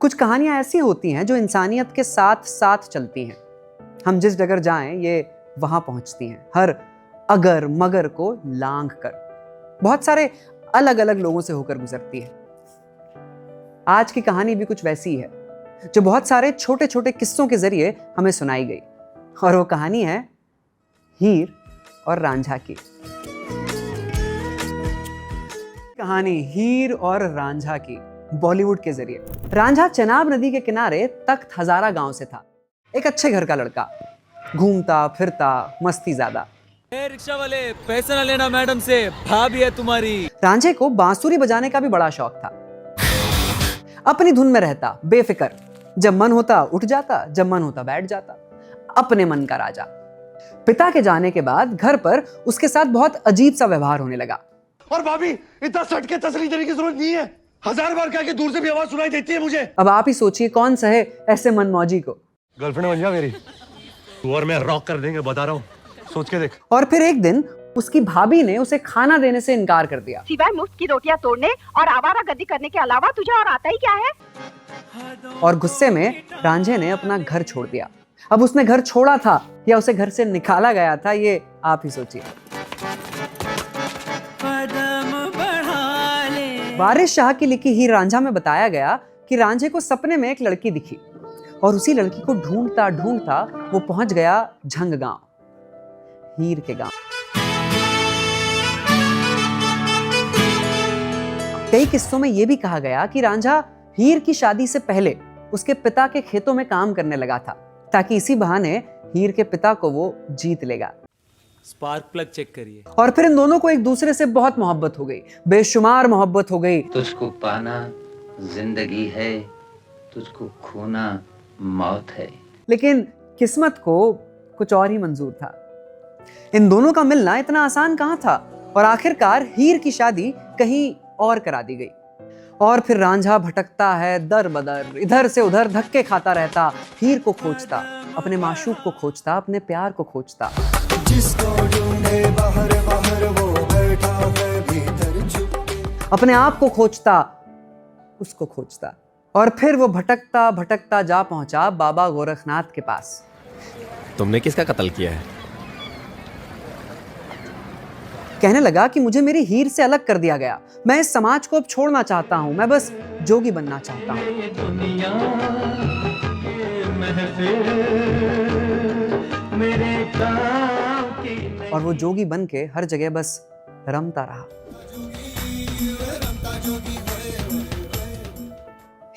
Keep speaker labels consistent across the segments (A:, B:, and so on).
A: कुछ कहानियां ऐसी होती हैं जो इंसानियत के साथ साथ चलती हैं। हम जिस जगह जाएं ये वहां पहुंचती हैं, हर अगर मगर को लांघ कर बहुत सारे अलग अलग लोगों से होकर गुजरती है। आज की कहानी भी कुछ वैसी है जो बहुत सारे छोटे छोटे किस्सों के जरिए हमें सुनाई गई, और वो कहानी है हीर और रांझा की। कहानी हीर और रांझा की बॉलीवुड के जरिए। रांझा चेनाब नदी के किनारे तख्त हजारा गांव से था, एक अच्छे घर का लड़का, घूमता फिरता मस्ती ज्यादा।
B: रिक्शा वाले पैसा ना लेना मैडम से, भाभी है तुम्हारी।
A: रांझे को बांसुरी बजाने का भी बड़ा शौक था। अपनी धुन में रहता, बेफिक्र, जब मन होता उठ जाता, जब मन होता बैठ जाता, अपने मन का राजा। पिता के जाने के बाद घर पर उसके साथ बहुत अजीब सा व्यवहार होने लगा।
C: और भाभी इतना सट के तसली देने की जरूरत नहीं है, 1000 बार कहा कि दूर से भी आवाज सुनाई देती है मुझे।
A: अब आप ही सोचिए कौन सहे ऐसे मनमौजी को।
C: गर्लफ्रेंड बन जा मेरी, तू और मैं रॉक कर देंगे, बता रहा हूँ, सोच के देख।
A: और फिर एक दिन उसकी भाभी ने उसे खाना देने से इनकार कर दिया।
D: सिवाय मुफ्त की रोटियां तोड़ने और आवारागर्दी करने के अलावा तुझे और आता ही क्या है?
A: और गुस्से में रांझे ने अपना घर छोड़ दिया। अब उसने घर छोड़ा था या उसे घर से निकाला गया था, ये आप ही सोचिए। वारिस शाह की लिखी हीर रांझा में बताया गया कि रांझे को सपने में एक लड़की दिखी और उसी लड़की को ढूंढता ढूंढता वो पहुंच गया झंग गांव, हीर के गांव। कई किस्सों में यह भी कहा गया कि रांझा हीर की शादी से पहले उसके पिता के खेतों में काम करने लगा था, ताकि इसी बहाने हीर के पिता को वो जीत लेगा।
B: स्पार्क प्लग चेक करिए।
A: और फिर इन दोनों को एक दूसरे से बहुत मोहब्बत हो गई, बेशुमार मोहब्बत हो गई।
E: तुझको पाना जिंदगी है, तुझको खोना मौत है।
A: लेकिन किस्मत को कुछ और ही मंजूर था। इन दोनों का मिलना इतना आसान कहां था, और आखिरकार हीर की शादी कहीं और करा दी गई। और फिर रांझा भटकता है दर बदर, इधर से उधर धक्के खाता रहता, हीर को खोजता, अपने माशूक को खोजता, अपने प्यार को खोजता।
F: जिसको ढूंढे बाहर बाहर वो बैठा है भीतर चुपके।
A: अपने आप को खोजता, उसको खोजता। और फिर वो भटकता भटकता जा पहुंचा बाबा गोरखनाथ के पास।
G: तुमने किसका कत्ल किया है?
A: कहने लगा कि मुझे मेरी हीर से अलग कर दिया गया, मैं इस समाज को अब छोड़ना चाहता हूं, मैं बस जोगी बनना चाहता हूं। और वो जोगी बन के हर जगह बस रमता रहा।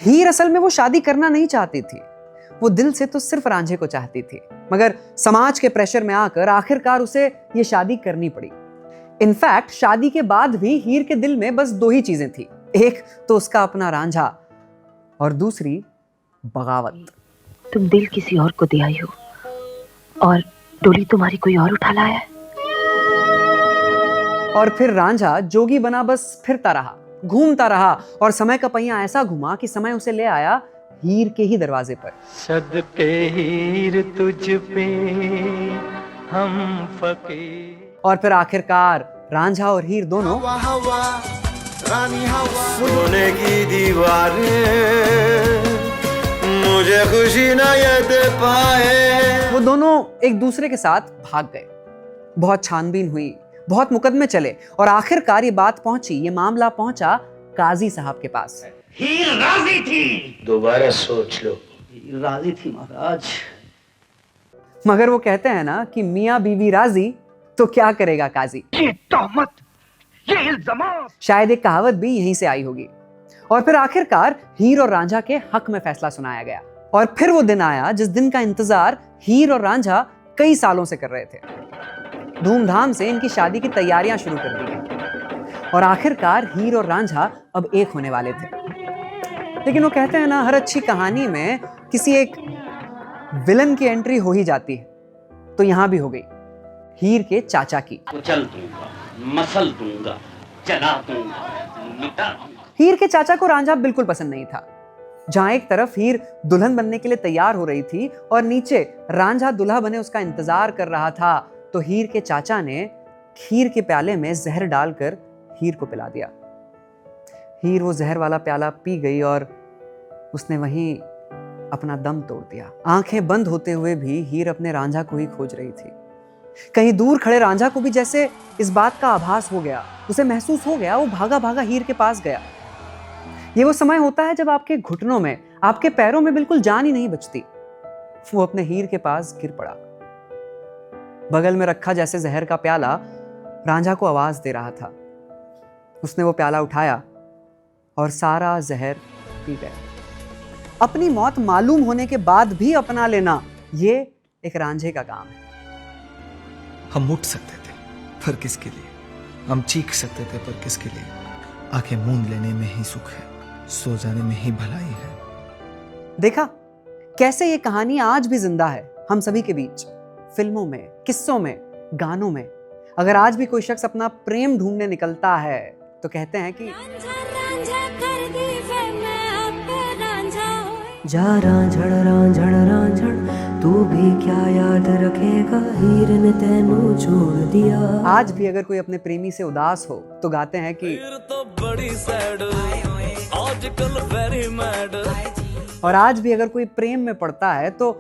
A: हीर असल में वो शादी करना नहीं चाहती थी, वो दिल से तो सिर्फ रांझे को चाहती थी, मगर समाज के प्रेशर में आकर आखिरकार उसे ये शादी करनी पड़ी। इनफैक्ट शादी के बाद भी हीर के दिल में बस दो ही चीजें थी, एक तो उसका अपना रांझा और दूसरी बगावत।
D: तुम दिल किसी और को दे आई हो और डोली तुम्हारी कोई और उठा लाया है।
A: और फिर रांझा जोगी बना बस फिरता रहा, घूमता रहा, और समय का पहिया ऐसा घुमा कि समय उसे ले आया हीर के ही दरवाजे पर।
H: सदके हीर तुझ पे हम फकीर।
A: और फिर आखिरकार रांझा और हीर दोनों
C: सोने की दीवारें मुझे खुशी ना ये दे पाए।
A: वो दोनों एक दूसरे के साथ भाग गए। बहुत छानबीन हुई, बहुत मुकदमे चले, और आखिरकार ये बात पहुंची, ये मामला पहुंचा काजी साहब के पास।
H: हीर राजी थी,
E: दोबारा सोच लो।
H: हीर राजी थी महाराज।
A: मगर वो कहते हैं ना कि मियां बीवी राजी तो क्या करेगा काजी।
H: ये तहमत, ये इल्जाम।
A: शायद एक कहावत भी यहीं से आई होगी। और फिर आखिरकार हीर और रांझा के हक में फैसला सुनाया गया। और फिर वो दिन आया जिस दिन का इंतजार हीर और रांझा कई सालों से कर रहे थे। धूमधाम से इनकी शादी की तैयारियां शुरू कर दी गई, और आखिरकार हीर और रांझा अब एक होने वाले थे। लेकिन वो कहते हैं ना, हर अच्छी कहानी में किसी एक विलन की एंट्री हो ही जाती है, तो यहां भी हो गई हीर के चाचा की।
H: कुचल दूंगा, मसल दूंगा, जला दूंगा, मिटा दूंगा।
A: हीर के चाचा को रांझा बिल्कुल पसंद नहीं था। जहां एक तरफ हीर दुल्हन बनने के लिए तैयार हो रही थी और नीचे रांझा दूल्हा बने उसका इंतजार कर रहा था, तो हीर के चाचा ने खीर के प्याले में जहर डालकर हीर को पिला दिया। हीर वो जहर वाला प्याला पी गई और उसने वहीं अपना दम तोड़ दिया। आंखें बंद होते हुए भी हीर अपने रांझा को ही खोज रही थी। कहीं दूर खड़े रांझा को भी जैसे इस बात का आभास हो गया, उसे महसूस हो गया। वो भागा भागा हीर के पास गया। ये वो समय होता है जब आपके घुटनों में, आपके पैरों में बिल्कुल जान ही नहीं बचती। वो अपने हीर के पास गिर पड़ा। बगल में रखा जैसे जहर का प्याला रांझा को आवाज दे रहा था। उसने वो प्याला उठाया और सारा जहर पी गया। अपनी मौत मालूम होने के बाद भी अपना लेना, ये एक रांझे का काम है।
I: हम उठ सकते थे, पर किसके लिए? हम चीख सकते थे, पर किसके लिए? आंखें मूंद लेने में ही सुख है, सो जाने में ही भलाई है।
A: देखा कैसे ये कहानी आज भी जिंदा है हम सभी के बीच, फिल्मों में, किस्सों में, गानों में। अगर आज भी कोई शख्स अपना प्रेम ढूंढने निकलता है तो कहते हैं कि
J: जा रांझड़ रांझड़ रांझड़, तू भी क्या याद रखेगा, हीर ने तेनू छोड़ दिया।
A: आज भी अगर कोई अपने प्रेमी से उदास हो तो गाते हैं कि
B: तो बड़ी सैड, आजकल वेरी मैड।
A: और आज भी अगर कोई प्रेम में पड़ता है तो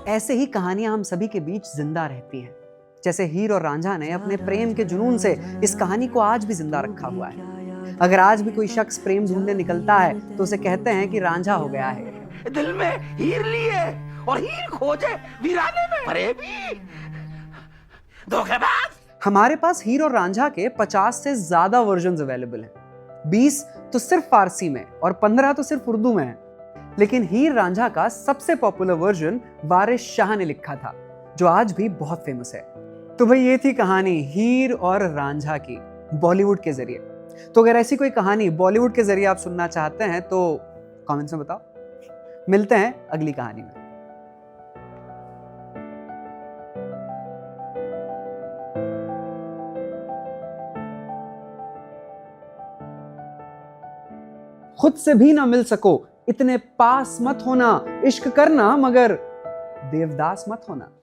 A: ऐसे ही कहानियां हम सभी के बीच जिंदा रहती हैं। जैसे हीर और रांझा ने अपने प्रेम के जुनून से इस कहानी को आज भी जिंदा रखा हुआ है। अगर आज भी कोई शख्स प्रेम ढूंढने निकलता है तो उसे कहते हैं कि रांझा हो गया है।
C: दिल में हीर लिए और हीर खोजे वीराने में फरेबी धोखेबाज।
A: हमारे पास हीर और रांझा के 50 से ज्यादा वर्जन्स अवेलेबल हैं। 20 तो सिर्फ फारसी में और 15 तो सिर्फ उर्दू में है। लेकिन हीर रांझा का सबसे पॉपुलर वर्जन वारिस शाह ने लिखा था, जो आज भी बहुत फेमस है। तो भाई ये थी कहानी हीर और रांझा की बॉलीवुड के जरिए। तो अगर ऐसी कोई कहानी बॉलीवुड के जरिए आप सुनना चाहते हैं तो कमेंट्स में बताओ। मिलते हैं अगली कहानी में। खुद से भी ना मिल सको, इतने पास मत होना। इश्क करना मगर देवदास मत होना।